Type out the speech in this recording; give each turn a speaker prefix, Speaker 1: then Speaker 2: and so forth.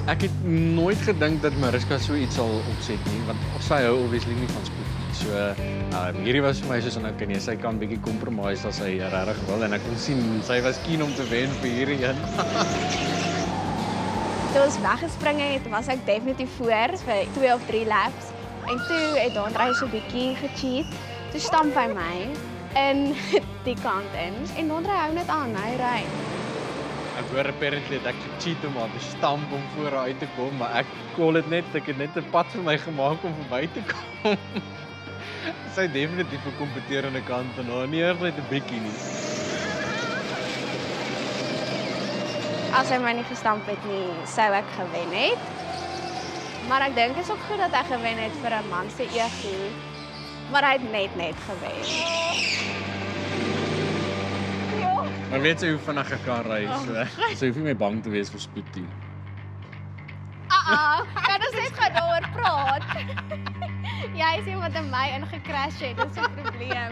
Speaker 1: Ek het nooit gedink dat Mariska so iets sal opset nie, want sy hou obviously nie van spoed nie. So, hierdie was vir my soos nou kan jy, sy kan bietjie compromise as sy regtig wil en ek kon sien sy was keen om te wen vir hierdie een.
Speaker 2: Toe ons weggespring het, was ek definitief voor vir 2 of 3 laps. En toe het Dondra so 'n bietjie gecheat. Toe stamp hy my in die kant in. En Dondra hou net aan, hy ry.
Speaker 1: Ek hoor apparently dat ek gecheat om haar te stamp om voor haar uit te kom, maar ek het net 'n pad vir my gemaak om verby te kom. Sy definitief 'n kompeterende kant van haar, nie eers net 'n bietjie nie.
Speaker 2: As hy my nie gestamp het nie, sou ek gewen het. Maar ek dink is ook goed dat hy gewen het vir 'n man se ego. Maar hy het net gewen.
Speaker 1: Maar weet jy hoe vinnig ek kan ry, so hoef nie meer bang te wees vir spoed nie.
Speaker 2: Kan ons net gou daaroor praat? Jy is iemand wat in my ingecrash het, dis 'n probleem.